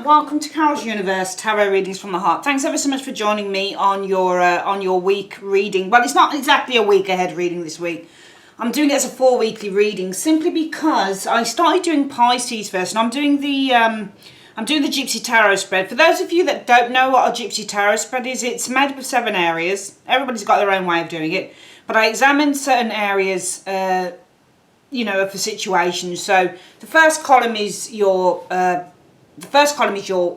welcome to Carol's Universe Tarot Readings from the Heart. Thanks ever so much for joining me on your week reading. Well, it's not exactly a week ahead reading this week. I'm doing it as a 4 weekly reading simply because I started doing Pisces first, and I'm doing the Gypsy Tarot spread. For those of you that don't know what a Gypsy Tarot spread is, it's made up of 7 areas. Everybody's got their own way of doing it, but I examined certain areas for situations. So the first column is your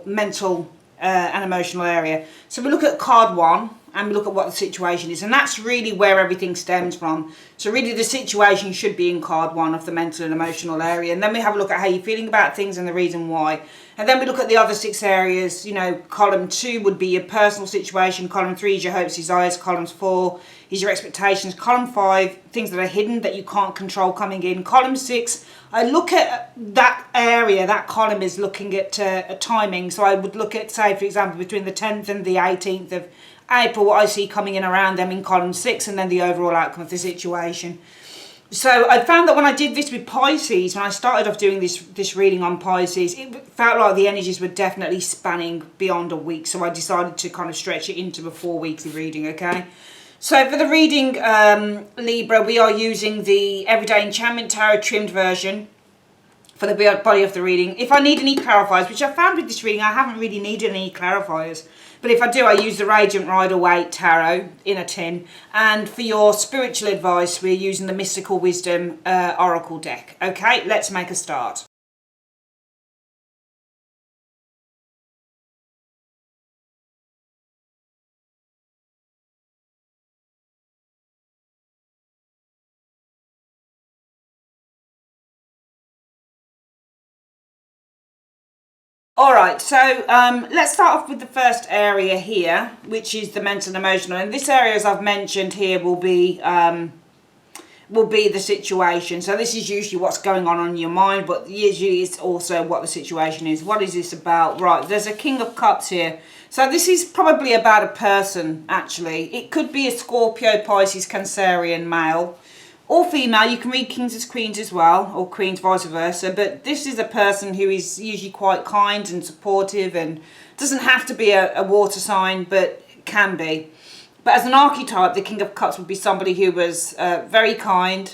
mental and emotional area. So we look at card 1 and we look at what the situation is, and that's really where everything stems from. So really the situation should be in card 1 of the mental and emotional area, and then we have a look at how you're feeling about things and the reason why. And then we look at the other 6 areas. Column 2 would be your personal situation, column 3 is your hopes, desires, column 4 is your expectations, column 5, things that are hidden that you can't control coming in, column 6, I look at that area, that column is looking at timing. So I would look at, say, for example, between the 10th and the 18th of April, what I see coming in around them in column 6, and then the overall outcome of the situation. So I found that when I did this with Pisces, when I started off doing this reading on Pisces, it felt like the energies were definitely spanning beyond a week. So I decided to kind of stretch it into a 4 weekly reading, okay? So for the reading, Libra, we are using the Everyday Enchantment Tarot trimmed version for the body of the reading. If I need any clarifiers, which I found with this reading, I haven't really needed any clarifiers. But if I do, I use the Radiant Rider-Waite Tarot in a tin. And for your spiritual advice, we're using the Mystical Wisdom Oracle deck. Okay, let's make a start. Alright, so let's start off with the first area here, which is the mental and emotional. And this area, as I've mentioned here, will be the situation. So this is usually what's going on in your mind, but usually it's also what the situation is. What is this about? Right, there's a King of Cups here. So this is probably about a person, actually. It could be a Scorpio, Pisces, Cancerian male. Or female. You can read kings as queens as well, or queens vice versa, but this is a person who is usually quite kind and supportive, and doesn't have to be a water sign, but can be. But as an archetype, the King of Cups would be somebody who was very kind,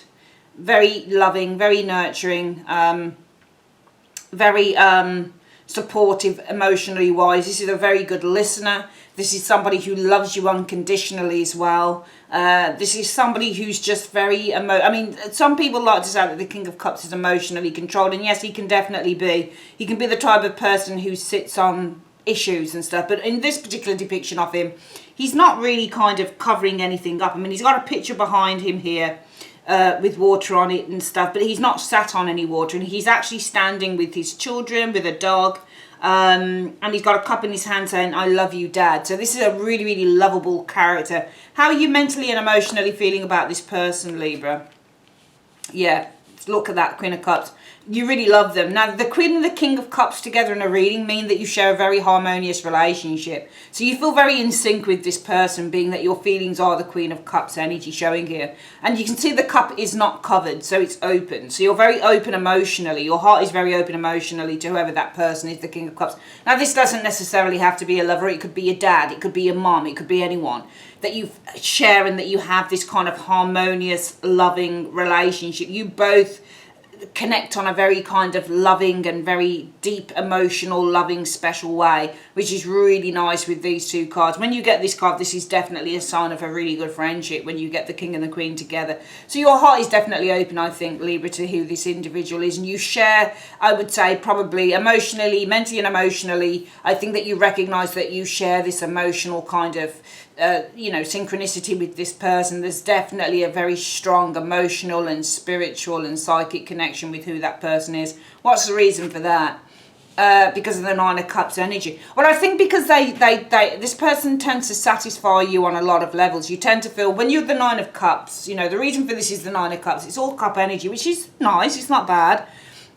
very loving, very nurturing, very supportive emotionally wise. This is a very good listener. This is somebody who loves you unconditionally as well. This is somebody who's just very some people like to say that the King of Cups is emotionally controlled, and yes, he can definitely be. He can be the type of person who sits on issues and stuff, but in this particular depiction of him, he's not really kind of covering anything up. I mean, he's got a picture behind him here with water on it and stuff, but he's not sat on any water, and he's actually standing with his children, with a dog, and he's got a cup in his hand saying, "I love you, Dad." So this is a really, really lovable character. How are you mentally and emotionally feeling about this person, Libra? Yeah, look at that Queen of Cups. You really love them. Now, the Queen and the King of Cups together in a reading mean that you share a very harmonious relationship. So you feel very in sync with this person, being that your feelings are the Queen of Cups energy showing here. And you can see the cup is not covered, so it's open. So you're very open emotionally. Your heart is very open emotionally to whoever that person is, the King of Cups. Now, this doesn't necessarily have to be a lover. It could be your dad. It could be your mom. It could be anyone that you share, and that you have this kind of harmonious, loving relationship. You both connect on a very kind of loving and very deep, emotional, loving, special way, which is really nice with these two cards. When you get this card, this is definitely a sign of a really good friendship when you get the King and the Queen together. So your heart is definitely open, I think, Libra, to who this individual is, and you share, I would say, probably emotionally, mentally and emotionally, I think that you recognize that you share this emotional kind of synchronicity with this person. There's definitely a very strong emotional and spiritual and psychic connection with who that person is. What's the reason for that? Because of the Nine of Cups energy. Well, I think because this person tends to satisfy you on a lot of levels. You tend to feel, when you're the Nine of Cups, the reason for this is the Nine of Cups. It's all cup energy, which is nice. It's not bad.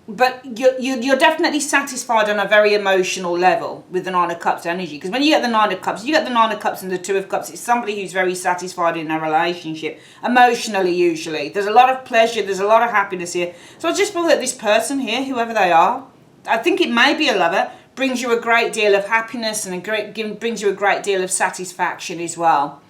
But you're definitely satisfied on a very emotional level with the Nine of Cups energy. Because when you get the Nine of Cups, you get the Nine of Cups and the Two of Cups. It's somebody who's very satisfied in a relationship. Emotionally, usually. There's a lot of pleasure. There's a lot of happiness here. So I just feel that this person here, whoever they are, I think it may be a lover. brings you a great deal of happiness and brings you a great deal of satisfaction as well.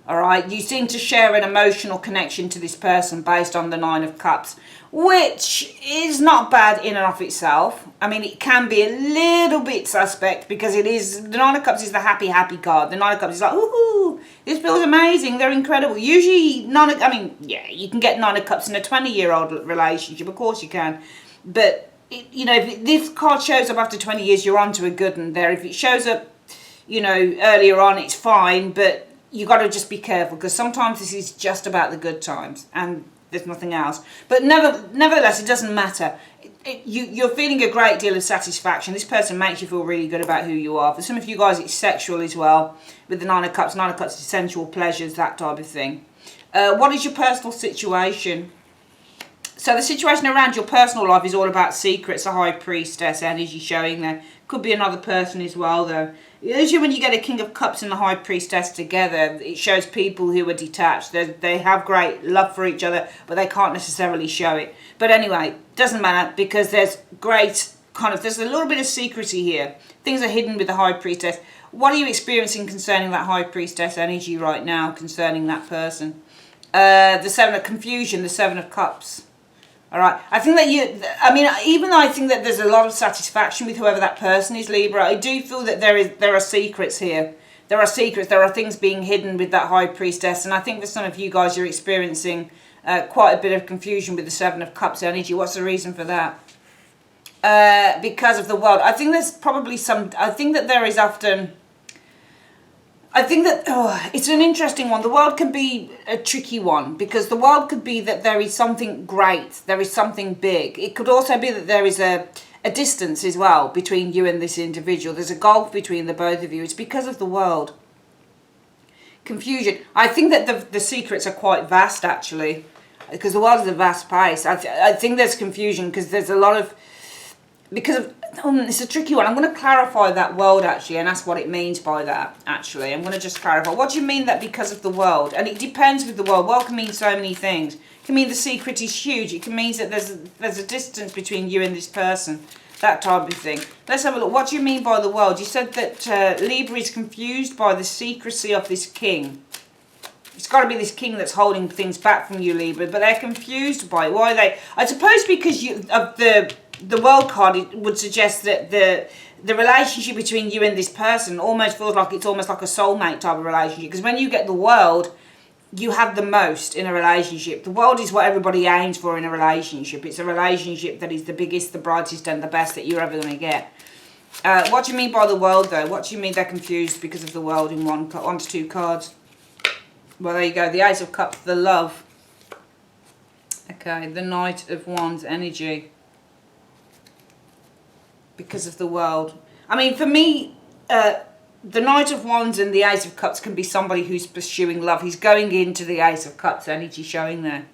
All right, you seem to share an emotional connection to this person based on the Nine of Cups, which is not bad in and of itself. I mean, it can be a little bit suspect because it is, the Nine of Cups is the happy card. The Nine of Cups is like, ooh, this feels amazing, they're incredible. Usually, yeah, you can get Nine of Cups in a 20-year-old relationship, of course you can. But, if this card shows up after 20 years, you're on to a good one there. If it shows up, earlier on, it's fine, but you got to just be careful because sometimes this is just about the good times and there's nothing else. But nevertheless, it doesn't matter. You're feeling a great deal of satisfaction. This person makes you feel really good about who you are. For some of you guys, it's sexual as well with the Nine of Cups. Nine of Cups is sensual pleasures, that type of thing. What is your personal situation? So the situation around your personal life is all about secrets, a High Priestess energy showing there. Could be another person as well, though. Usually when you get a King of Cups and the High Priestess together, it shows people who are detached. They have great love for each other, but they can't necessarily show it. But anyway, doesn't matter because there's there's a little bit of secrecy here. Things are hidden with the High Priestess. What are you experiencing concerning that High Priestess energy right now, concerning that person? The Seven of Confusion, the Seven of Cups. All right, I think that even though I think that there's a lot of satisfaction with whoever that person is, Libra, I do feel that there are secrets here. There are secrets, there are things being hidden with that High Priestess. And I think for some of you guys, you're experiencing quite a bit of confusion with the Seven of Cups energy. What's the reason for that? Because of the world. I think there's probably there is often... it's an interesting one. The world can be a tricky one because the world could be that there is something great, there is something big. It could also be that there is a distance as well between you and this individual. There's a gulf between the both of you. It's because of the world. Confusion. I think that the secrets are quite vast actually because the world is a vast place. I think there's confusion because there's a lot of... it's a tricky one. I'm going to clarify that world actually and ask what it means by that actually. I'm going to just clarify. What do you mean that because of the world? And it depends with the world. World can mean so many things. It can mean the secret is huge. It can mean that there's a distance between you and this person. That type of thing. Let's have a look. What do you mean by the world? You said that Libra is confused by the secrecy of this king. It's got to be this king that's holding things back from you, Libra. But they're confused by it. Why are they? I suppose because of the world card, it would suggest that the relationship between you and this person almost feels like it's almost like a soulmate type of relationship. Because when you get the world, you have the most in a relationship. The world is what everybody aims for in a relationship. It's a relationship that is the biggest, the brightest and the best that you're ever going to get. What do you mean by the world though? What do you mean they're confused because of the world in one to two cards? Well, there you go. The Ace of Cups, the love. Okay, the Knight of Wands energy. Because of the world. I mean, for me, the Knight of Wands and the Ace of Cups can be somebody who's pursuing love. He's going into the Ace of Cups energy showing there.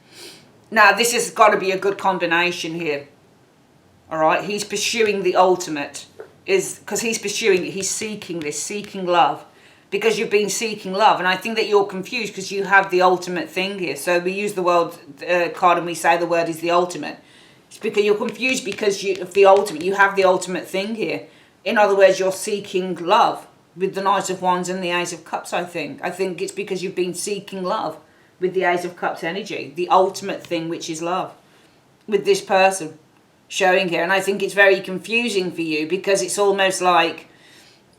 Now, this has got to be a good combination here. All right, he's pursuing the ultimate. Because he's pursuing it, he's seeking this, seeking love. Because you've been seeking love. And I think that you're confused because you have the ultimate thing here. So we use the world card and we say the word is the ultimate. It's because you're confused because of the ultimate. You have the ultimate thing here. In other words, you're seeking love with the Knight of Wands and the Ace of Cups, I think. I think it's because you've been seeking love with the Ace of Cups energy. The ultimate thing, which is love. With this person showing here. And I think it's very confusing for you because it's almost like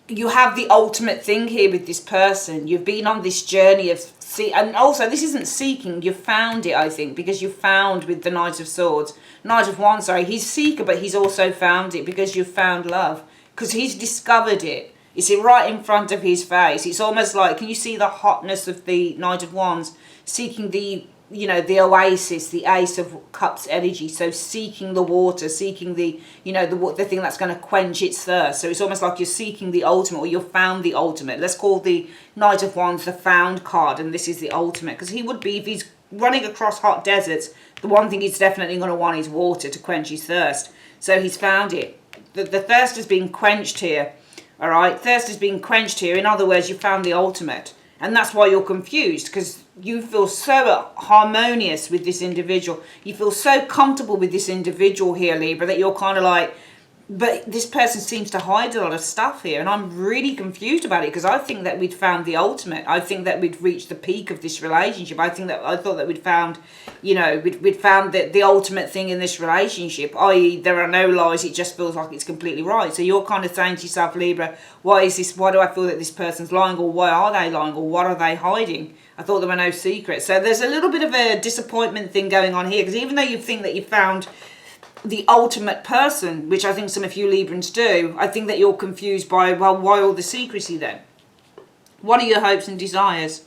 you have the ultimate thing here with this person. You've been on this journey of... and also, this isn't seeking. You've found it, I think, because you found with the Knight of Swords. Knight of Wands, sorry. He's seeker, but he's also found it because you've found love. Because he's discovered it. It's right in front of his face. It's almost like, can you see the hotness of the Knight of Wands? Seeking the, the oasis, the Ace of Cups energy. So seeking the water, seeking the, the thing that's going to quench its thirst. So it's almost like you're seeking the ultimate, or you've found the ultimate. Let's call the Knight of Wands the found card, and this is the ultimate. Because he would be, if he's running across hot deserts, the one thing he's definitely going to want is water to quench his thirst. So he's found it. The thirst has been quenched here. All right, thirst has been quenched here. In other words, you found the ultimate. And that's why you're confused, because you feel so harmonious with this individual. You feel so comfortable with this individual here, Libra, that you're kind of like, But this person seems to hide a lot of stuff here, and I'm really confused about it, because I think that we'd found the ultimate. I think that we'd reached the peak of this relationship. I thought that we'd found, we'd found the ultimate thing in this relationship, i.e. there are no lies, it just feels like it's completely right. So you're kind of saying to yourself, Libra, why do I feel that this person's lying, or why are they lying, or what are they hiding? I thought there were no secrets. So there's a little bit of a disappointment thing going on here, because even though you think that you found the ultimate person, which I think some of you Librans do, I think that you're confused by, well, why all the secrecy then? What are your hopes and desires?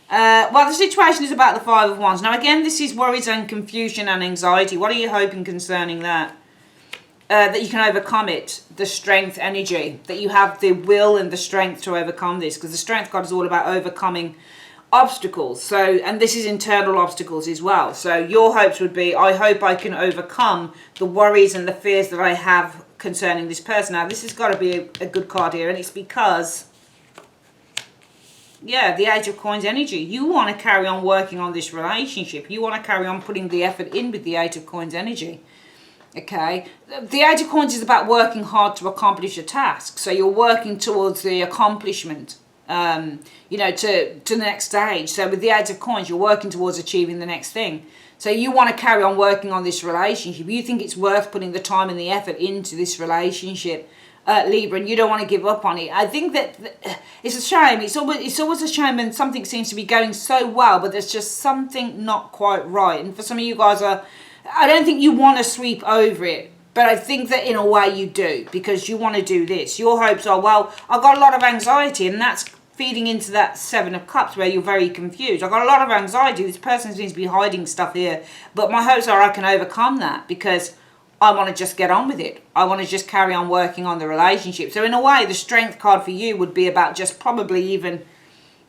Well, the situation is about the Five of Wands. Now, again, this is worries and confusion and anxiety. What are you hoping concerning that? That you can overcome it, the strength energy, that you have the will and the strength to overcome this, because the strength card is all about overcoming obstacles. So, and this is internal obstacles as well. So your hopes would be, I hope I can overcome the worries and the fears that I have concerning this person. Now, this has got to be a good card here, and it's because, yeah, the Age of Coins energy. You want to carry on working on this relationship. You want to carry on putting the effort in with the Age of Coins energy. Okay, the Age of Coins is about working hard to accomplish a task. So you're working towards the accomplishment, to the next stage. So with the Age of Coins, you're working towards achieving the next thing. So you want to carry on working on this relationship. You think it's worth putting the time and the effort into this relationship, Libra, and you don't want to give up on it. I think that it's a shame. It's always a shame when something seems to be going so well, but there's just something not quite right. And for some of you guys, I don't think you want to sweep over it, but I think that in a way you do, because you want to do this. Your hopes are, well, I've got a lot of anxiety, and that's feeding into that Seven of Cups where you're very confused. I've got a lot of anxiety. This person seems to be hiding stuff here, but my hopes are I can overcome that, because I want to just get on with it. I want to just carry on working on the relationship. So in a way, the Strength card for you would be about just probably even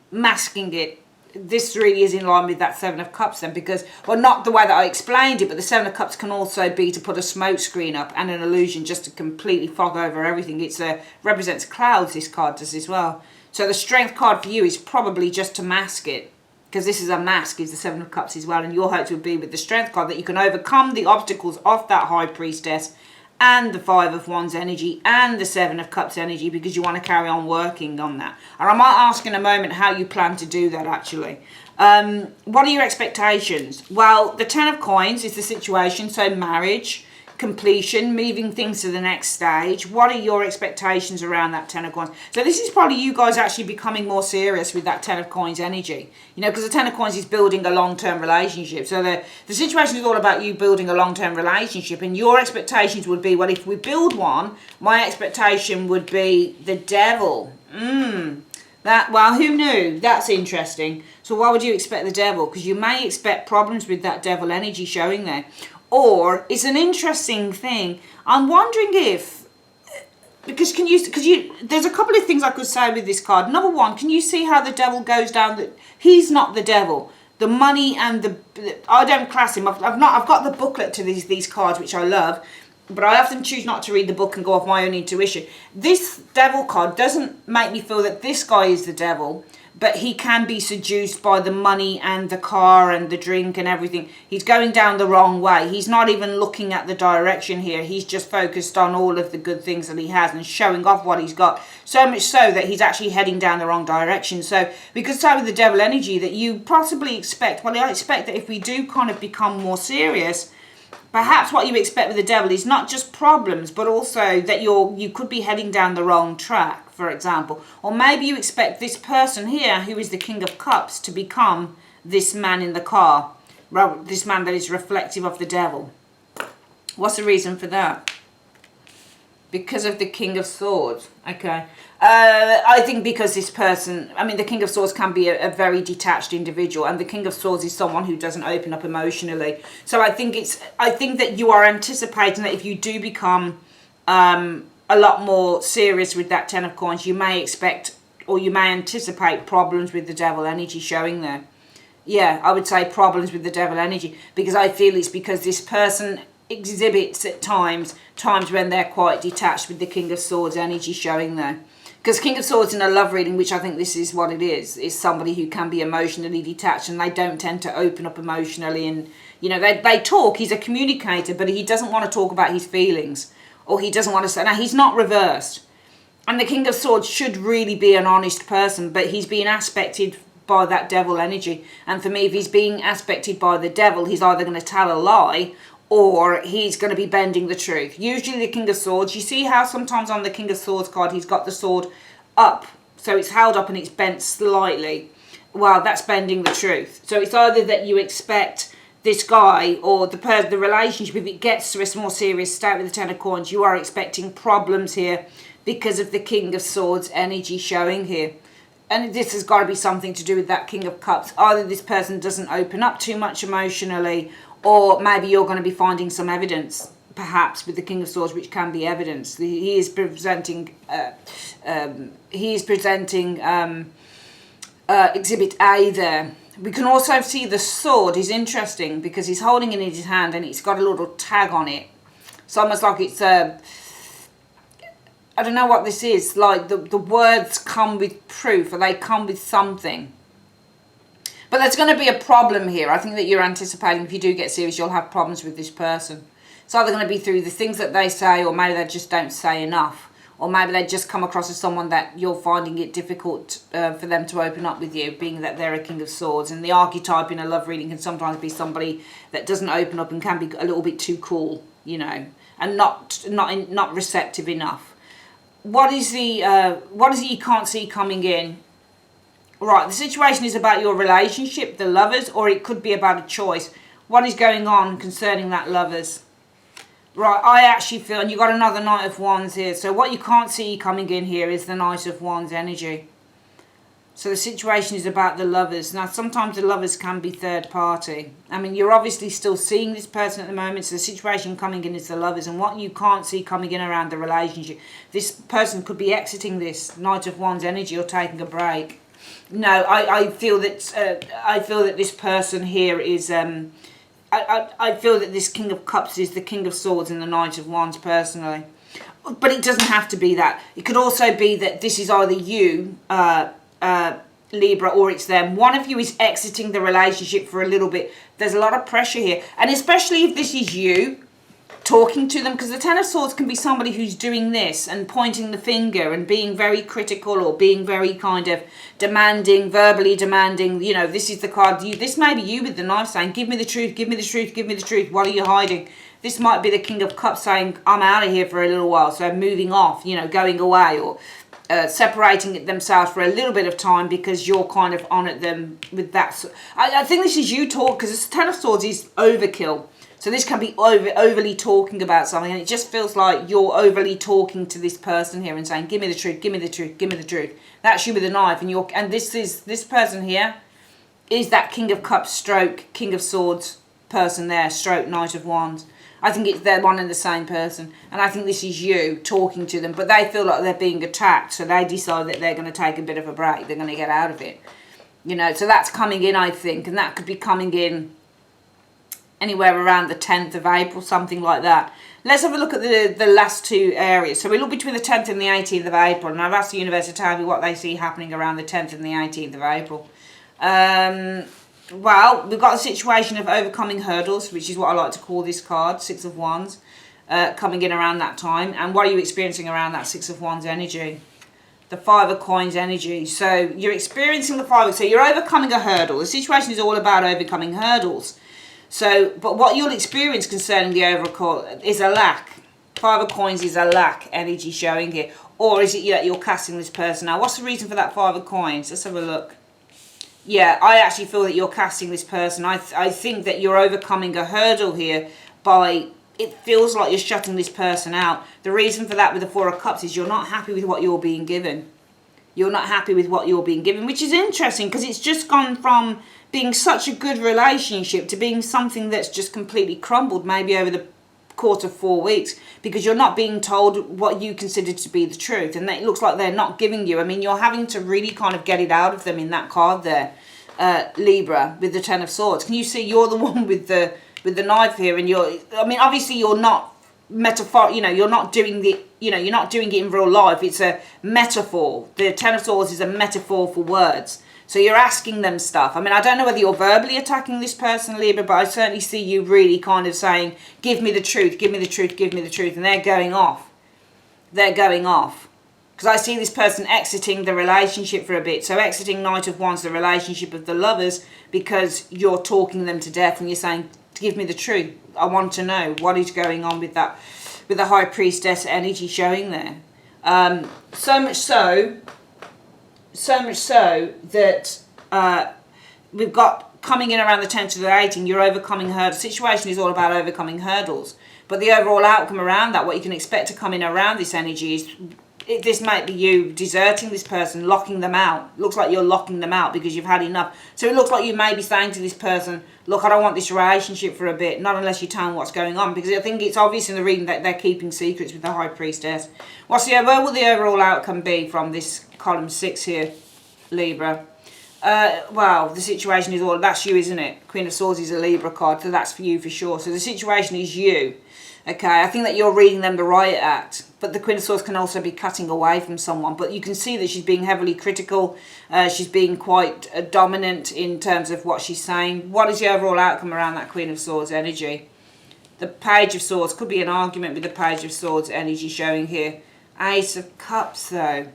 masking it. This really is in line with that Seven of Cups then, because, well, not the way that I explained it, but the Seven of Cups can also be to put a smoke screen up and an illusion just to completely fog over everything. It's represents clouds, this card does as well. So the Strength card for you is probably just to mask it, because this is a mask, is the Seven of Cups as well, and your hopes would be with the Strength card that you can overcome the obstacles of that High Priestess and the Five of Wands energy and the Seven of Cups energy, because you want to carry on working on that. And I might ask in a moment how you plan to do that actually. What are your expectations? Well, the Ten of Coins is the situation, so marriage, completion, moving things to the next stage. What are your expectations around that Ten of Coins? So this is probably you guys actually becoming more serious with that Ten of Coins energy, because the Ten of Coins is building a long-term relationship. So the situation is all about you building a long-term relationship, and your expectations would be, well, if we build one, my expectation would be the Devil. Well, who knew? That's interesting. So why would you expect the Devil? Because you may expect problems with that Devil energy showing there. Or it's an interesting thing. I'm wondering if, because there's a couple of things I could say with this card. Number one, can you see how the Devil goes down? That he's not the Devil. The money and I don't class him. I've got the booklet to these cards, which I love, but I often choose not to read the book and go off my own intuition. This Devil card doesn't make me feel that this guy is the Devil, but he can be seduced by the money and the car and the drink and everything. He's going down the wrong way. He's not even looking at the direction here. He's just focused on all of the good things that he has and showing off what he's got. So much so that he's actually heading down the wrong direction. So because so with the Devil energy that you possibly expect, well, I expect that if we do kind of become more serious, perhaps what you expect with the Devil is not just problems, but also that you could be heading down the wrong track, for example. Or maybe you expect this person here, who is the King of Cups, to become this man in the car. This man that is reflective of the Devil. What's the reason for that? Because of the King of Swords. Okay. I think because this person, the King of Swords can be a very detached individual, and the King of Swords is someone who doesn't open up emotionally. So I think that you are anticipating that if you do become a lot more serious with that Ten of Coins, you may expect, or you may anticipate, problems with the Devil energy showing there. Yeah, I would say problems with the Devil energy, because I feel it's because this person exhibits at times when they're quite detached with the King of Swords energy showing there. Because King of Swords in a love reading, which I think this is what it is somebody who can be emotionally detached, and they don't tend to open up emotionally, and they talk. He's a communicator, but he doesn't want to talk about his feelings. or he doesn't want to say. Now, he's not reversed. And the King of Swords should really be an honest person, but he's being aspected by that devil energy. And for me, if he's being aspected by the devil, he's either going to tell a lie or he's going to be bending the truth. Usually the King of Swords, you see how sometimes on the King of Swords card, he's got the sword up. So it's held up and it's bent slightly. Well, that's bending the truth. So it's either that you expect this guy or the relationship, if it gets to a more serious state with the Ten of Coins, you are expecting problems here because of the King of Swords energy showing here. And this has got to be something to do with that King of Cups. Either this person doesn't open up too much emotionally, or maybe you're going to be finding some evidence, perhaps, with the King of Swords, which can be evidence. He is presenting Exhibit A there. We can also see the sword is interesting because he's holding it in his hand and it's got a little tag on it. It's almost like it's I don't know what this is. Like the words come with proof, or they come with something. But there's going to be a problem here. I think that you're anticipating, if you do get serious, you'll have problems with this person. It's either going to be through the things that they say, or maybe they just don't say enough. Or maybe they just come across as someone that you're finding it difficult for them to open up with you, being that they're a King of Swords. And the archetype in a love reading can sometimes be somebody that doesn't open up and can be a little bit too cool, you know, and not receptive enough. What is it you can't see coming in? Right, the situation is about your relationship, the lovers, or it could be about a choice. What is going on concerning that lovers? Right, I actually feel, and you've got another Knight of Wands here. So what you can't see coming in here is the Knight of Wands energy. So the situation is about the lovers. Now, sometimes the lovers can be third party. I mean, you're obviously still seeing this person at the moment. So the situation coming in is the lovers. And what you can't see coming in around the relationship, this person could be exiting this Knight of Wands energy or taking a break. No, I feel that this person here is... I feel that this King of Cups is the King of Swords and the Knight of Wands personally. But it doesn't have to be that. It could also be that this is either you, Libra, or it's them. One of you is exiting the relationship for a little bit. There's a lot of pressure here. And especially if this is you talking to them, because the Ten of Swords can be somebody who's doing this and pointing the finger and being very critical or being very kind of demanding, verbally demanding, you know, this is the card. This may be you with the knife saying, give me the truth, give me the truth, give me the truth. What are you hiding? This might be the King of Cups saying, I'm out of here for a little while, so moving off, you know, going away, or separating themselves for a little bit of time because you're kind of on at them with that. I think this is you talk, because this Ten of Swords is overkill. So this can be overly talking about something, and it just feels like you're overly talking to this person here and saying, give me the truth, give me the truth, give me the truth. That's you with a knife, and this person here is that King of Cups stroke King of Swords person there, stroke Knight of Wands. I think they're one and the same person, and I think this is you talking to them, but they feel like they're being attacked, so they decide that they're going to take a bit of a break, they're going to get out of it. You know, so that's coming in, I think, and that could be coming in anywhere around the 10th of April, something like that. Let's have a look at the last two areas. So we look between the 10th and the 18th of April, and I've asked the universe to tell me what they see happening around the 10th and the 18th of April. Well, we've got a situation of overcoming hurdles, which is what I like to call this card, Six of Wands, coming in around that time. And what are you experiencing around that Six of Wands energy? The Five of Coins energy. So you're experiencing the Five, so you're overcoming a hurdle. The situation is all about overcoming hurdles. So, but what you'll experience concerning the overcall is a lack. Five of Coins is a lack energy showing here. Or is it that you're casting this person out? What's the reason for that Five of Coins? Let's have a look. Yeah, I actually feel that you're casting this person. I think that you're overcoming a hurdle here by, it feels like you're shutting this person out. The reason for that with the Four of Cups is you're not happy with what you're being given. You're not happy with what you're being given, which is interesting because it's just gone from being such a good relationship to being something that's just completely crumbled maybe over the course of 4 weeks, because you're not being told what you consider to be the truth, and it looks like they're not giving you. I mean, you're having to really kind of get it out of them in that card there, Libra, with the Ten of Swords. Can you see you're the one with the knife here, and I mean, obviously you're not you're not doing it in real life. It's a metaphor. The Ten of Swords is a metaphor for words. So you're asking them stuff. I mean, I don't know whether you're verbally attacking this person, Libra, but I certainly see you really kind of saying, give me the truth, give me the truth, give me the truth. And they're going off. They're going off. Because I see this person exiting the relationship for a bit. So exiting Knight of Wands, the relationship of the lovers, because you're talking them to death and you're saying, give me the truth. I want to know what is going on with that, with the High Priestess energy showing there. So much so that we've got coming in around the 10 to the 18, you're overcoming hurdles. The situation is all about overcoming hurdles. But the overall outcome around that, what you can expect to come in around this energy is, this might be you deserting this person, locking them out. Looks like you're locking them out because you've had enough. So it looks like you may be saying to this person, look, I don't want this relationship for a bit, not unless you tell me what's going on. Because I think it's obvious in the reading that they're keeping secrets with the High Priestess. Where will the overall outcome be from this column 6 here, Libra? Well, the situation is all, that's you, isn't it? Queen of Swords is a Libra card, so that's for you for sure. So the situation is you. Okay, I think that you're reading them the riot act, but the Queen of Swords can also be cutting away from someone. But you can see that she's being heavily critical. She's being quite dominant in terms of what she's saying. What is the overall outcome around that Queen of Swords energy? The Page of Swords could be an argument with the Page of Swords energy showing here. Ace of Cups though,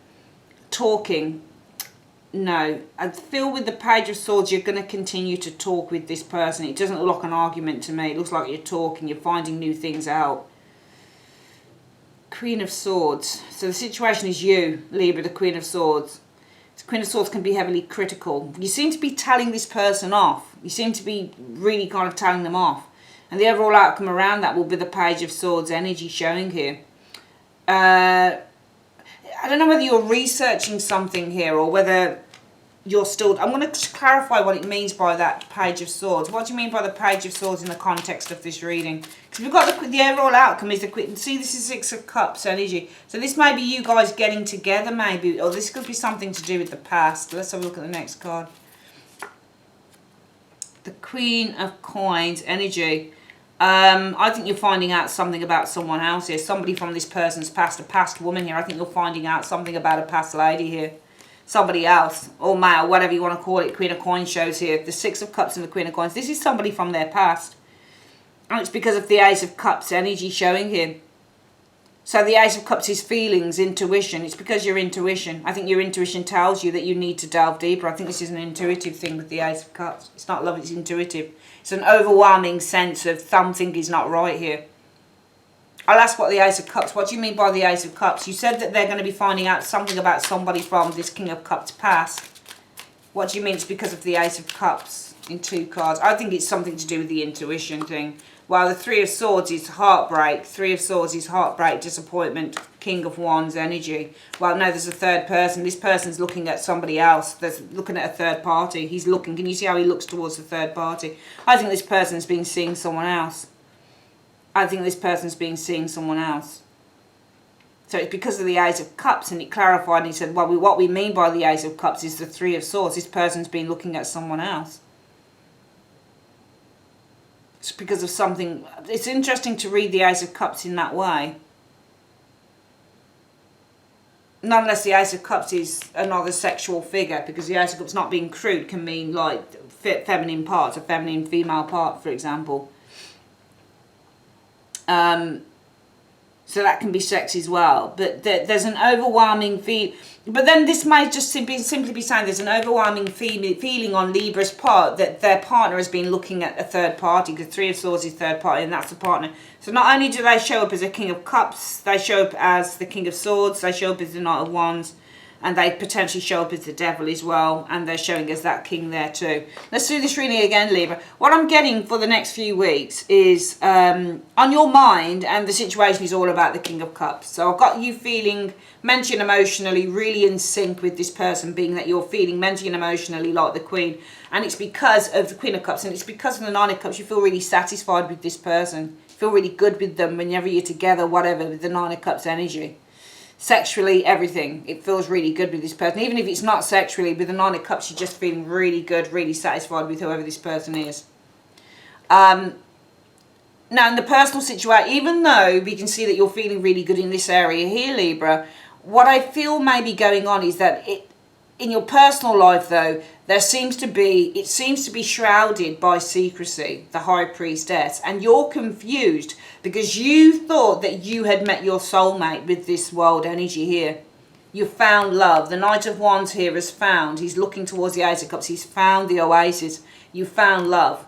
talking. No, I feel with the Page of Swords you're going to continue to talk with this person. It doesn't look like an argument to me. It looks like you're talking, you're finding new things out. Queen of Swords. So the situation is you, Libra, the Queen of Swords. The Queen of Swords can be heavily critical. You seem to be telling this person off. You seem to be really kind of telling them off. And the overall outcome around that will be the Page of Swords energy showing here. I don't know whether you're researching something here or whether you're still... I'm going to clarify what it means by that Page of Swords. What do you mean by the Page of Swords in the context of this reading? Because we've got the overall outcome is the... See, this is 6 of Cups energy. So this may be you guys getting together maybe, or this could be something to do with the past. Let's have a look at the next card. The Queen of Coins energy. I think you're finding out something about someone else here. Somebody from this person's past, a past woman here. I think you're finding out something about a past lady here. Somebody else, or male, whatever you want to call it. Queen of Coins shows here. The 6 of Cups and the Queen of Coins. This is somebody from their past. And it's because of the Ace of Cups energy showing here. So the Ace of Cups is feelings, intuition. It's because your intuition. I think your intuition tells you that you need to delve deeper. I think this is an intuitive thing with the Ace of Cups. It's not love, it's intuitive. It's an overwhelming sense of something is not right here. I'll ask what the Ace of Cups, what do you mean by the Ace of Cups? You said that they're going to be finding out something about somebody from this King of Cups past. What do you mean it's because of the Ace of Cups in 2 cards? I think it's something to do with the intuition thing. While the 3 of Swords is heartbreak, 3 of Swords is heartbreak, disappointment, King of Wands energy. Well, no, there's a third person. This person's looking at somebody else. There's looking at a third party. He's looking. Can you see how he looks towards the third party? I think this person's been seeing someone else. I think this person's been seeing someone else. So it's because of the Ace of Cups, and it clarified and he said, well, what we mean by the Ace of Cups is the 3 of Swords. This person's been looking at someone else. It's because of something. It's interesting to read the Ace of Cups in that way. Not unless the Ace of Cups is another sexual figure, because the Ace of Cups not being crude can mean like feminine parts, a feminine female part, for example. So that can be sex as well. But there's an overwhelming feel. But then this might just simply be saying there's an overwhelming feeling on Libra's part that their partner has been looking at a third party, because 3 of Swords is third party and that's the partner. So not only do they show up as a King of Cups, they show up as the King of Swords, they show up as the Knight of Wands, and they potentially show up as the Devil as well, and they're showing us that king there too. Let's do this reading again, Libra. What I'm getting for the next few weeks is on your mind, and the situation is all about the King of Cups. So I've got you feeling mentally and emotionally really in sync with this person, being that you're feeling mentally and emotionally like the Queen, and it's because of the Queen of Cups, and it's because of the 9 of Cups. You feel really satisfied with this person, you feel really good with them whenever you're together, whatever, with the 9 of Cups energy. Sexually, everything. It feels really good with this person. Even if it's not sexually, with the 9 of Cups, you're just feeling really good, really satisfied with whoever this person is. Now, in the personal situation, even though we can see that you're feeling really good in this area here, Libra, what I feel may be going on is that in your personal life, though, it seems to be shrouded by secrecy, the High Priestess, and you're confused because you thought that you had met your soulmate with this world energy here. You found love. The Knight of Wands here has found. He's looking towards the Ace of Cups. He's found the oasis. You found love.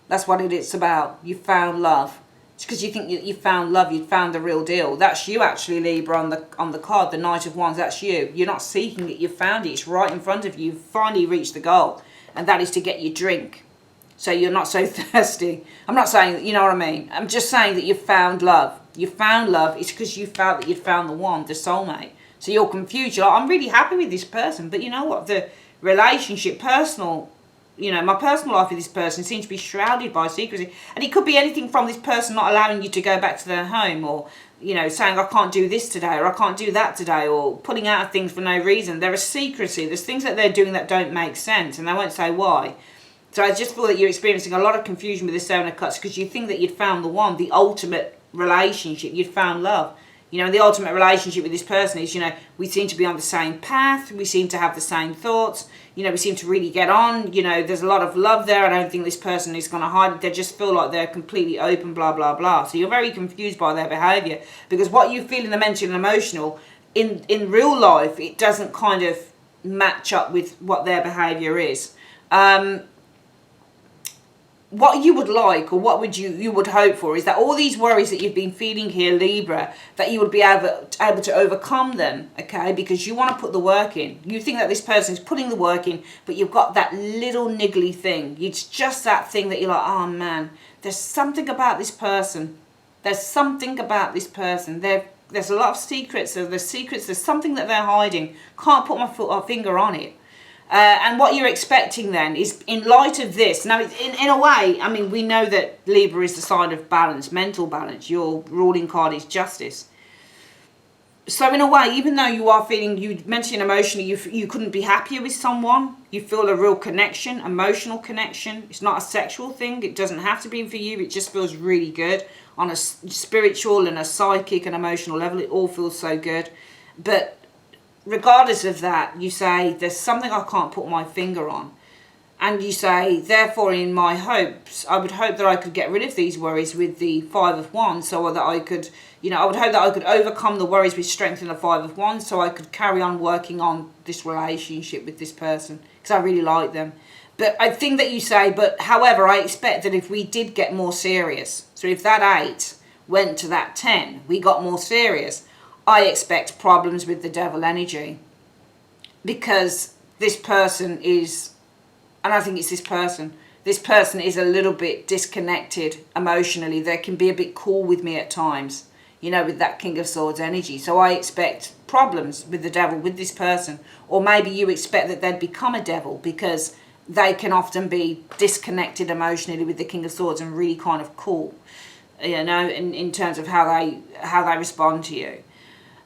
That's what it's about. You found love. It's because you think you found love. You found the real deal. That's you, actually, Libra, on the card. The Knight of Wands. That's you. You're not seeking it. You found it. It's right in front of you. You've finally reached the goal, and that is to get your drink, so you're not so thirsty. I'm not saying that, you know what I mean. I'm just saying that you found love. You found love. It's because you felt that you'd found the one, the soulmate. So you're confused. You're like, I'm really happy with this person, but you know what? The relationship, personal, my personal life with this person seems to be shrouded by secrecy. And it could be anything from this person not allowing you to go back to their home, or, saying, I can't do this today, or I can't do that today, or pulling out of things for no reason. There is secrecy. There's things that they're doing that don't make sense, and they won't say why. So I just feel that you're experiencing a lot of confusion with the Seven of Cups because you think that you'd found the one, the ultimate relationship. You'd found love. The ultimate relationship with this person is, we seem to be on the same path. We seem to have the same thoughts. We seem to really get on. There's a lot of love there. I don't think this person is going to hide it. They just feel like they're completely open, blah, blah, blah. So you're very confused by their behaviour because what you feel in the mental and emotional, in real life, it doesn't kind of match up with what their behaviour is. What you would like, or what would you would hope for, is that all these worries that you've been feeling here, Libra, that you would be able to overcome them, okay? Because you want to put the work in. You think that this person is putting the work in, but you've got that little niggly thing. It's just that thing that you're like, oh man, there's something about this person. There's something about this person. There's a lot of secrets. There's something that they're hiding. Can't put my finger on it. And what you're expecting then is, in light of this, now in a way, I mean, we know that Libra is the sign of balance, mental balance. Your ruling card is justice. So in a way, even though you are feeling, you mentally and emotionally, you couldn't be happier with someone, you feel a real connection, emotional connection. It's not a sexual thing. It doesn't have to be for you. It just feels really good on a spiritual and a psychic and emotional level. It all feels so good. But regardless of that, you say, there's something I can't put my finger on. And you say, therefore, in my hopes, I would hope that I could get rid of these worries with the Five of Wands, so that I could, I would hope that I could overcome the worries with strength in the Five of Wands, so I could carry on working on this relationship with this person, because I really like them. But I think that you say, but however, I expect that if we did get more serious, so if that 8 went to that 10, we got more serious, I expect problems with the devil energy, because this person is, and I think it's this person is a little bit disconnected emotionally. They can be a bit cool with me at times, with that King of Swords energy. So I expect problems with the devil, with this person. Or maybe you expect that they'd become a devil because they can often be disconnected emotionally with the King of Swords and really kind of cool, in terms of how they respond to you.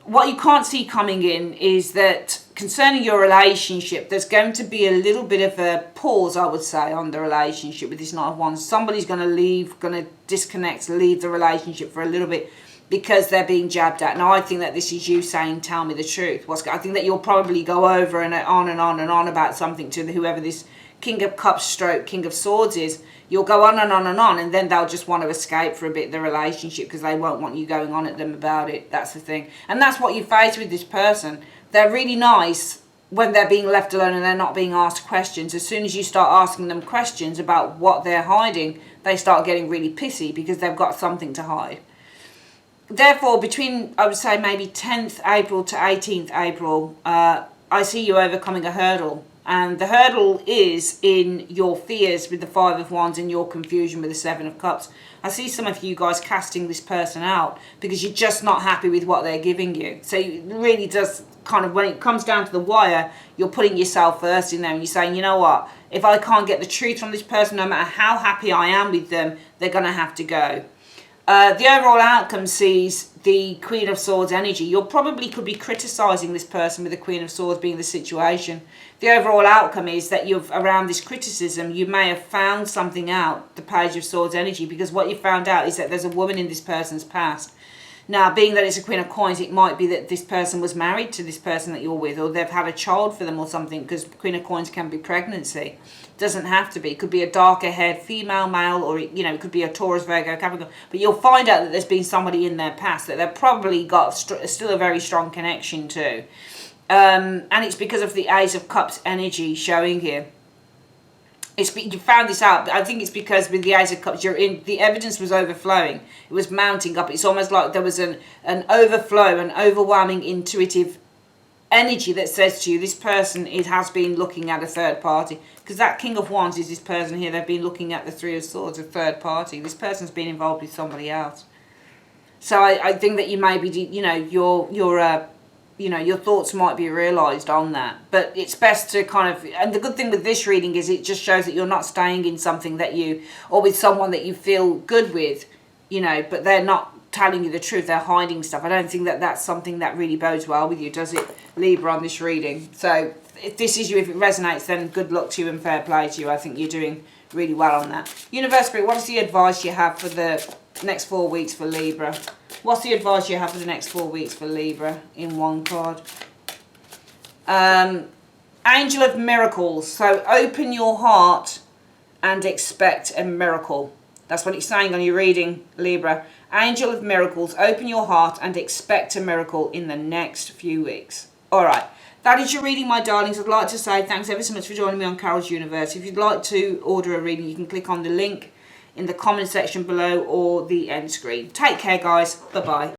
What you can't see coming in is that concerning your relationship, there's going to be a little bit of a pause, I would say, on the relationship with this Knight of Wands. Somebody's going to leave, going to disconnect, leave the relationship for a little bit because they're being jabbed at. Now, I think that this is you saying, tell me the truth. I think that you'll probably go over and on and on and on about something to whoever this King of Cups stroke King of Swords is. You'll go on and on and on, and then they'll just want to escape for a bit, the relationship, because they won't want you going on at them about it. That's the thing. And that's what you face with this person. They're really nice when they're being left alone and they're not being asked questions. As soon as you start asking them questions about what they're hiding, they start getting really pissy because they've got something to hide. Therefore, between, I would say, maybe 10th April to 18th April, I see you overcoming a hurdle. And the hurdle is in your fears with the Five of Wands and your confusion with the Seven of Cups. I see some of you guys casting this person out because you're just not happy with what they're giving you. So it really does kind of, when it comes down to the wire, you're putting yourself first in there and you're saying, you know what, if I can't get the truth from this person, no matter how happy I am with them, they're going to have to go. The overall outcome sees the Queen of Swords energy. You probably could be criticising this person with the Queen of Swords being the situation. The overall outcome is that around this criticism, you may have found something out, the Page of Swords energy, because what you found out is that there's a woman in this person's past. Now, being that it's a Queen of Coins, it might be that this person was married to this person that you're with, or they've had a child for them or something, because Queen of Coins can be pregnancy. Doesn't have to be. It could be a darker haired female, male, or it could be a Taurus, Virgo, Capricorn. But you'll find out that there's been somebody in their past that they've probably got still a very strong connection to. And it's because of the Ace of Cups energy showing here. You found this out. I think it's because with the Ace of Cups, the evidence was overflowing. It was mounting up. It's almost like there was an overflow, an overwhelming intuitive energy that says to you, this person has been looking at a third party. Because that King of Wands is this person here. They've been looking at the Three of Swords, a third party. This person's been involved with somebody else. So I think that you may be, your thoughts might be realised on that. But it's best to kind of, and the good thing with this reading is it just shows that you're not staying in something or with someone that you feel good with, but they're not telling you the truth, they're hiding stuff. I don't think that that's something that really bodes well with you, does it, Libra, on this reading? So if this is you, if it resonates, then good luck to you and fair play to you. I think you're doing really well on that. Universe Spirit, what is the advice you have for the next 4 weeks for Libra? What's the advice you have for the next 4 weeks for Libra in one card? Angel of Miracles. So open your heart and expect a miracle. That's what it's saying on your reading, Libra. Angel of Miracles, open your heart and expect a miracle in the next few weeks. All right. That is your reading, my darlings. I'd like to say thanks ever so much for joining me on Carol's Universe. If you'd like to order a reading, you can click on the link in the comment section below or the end screen. Take care, guys. Bye-bye.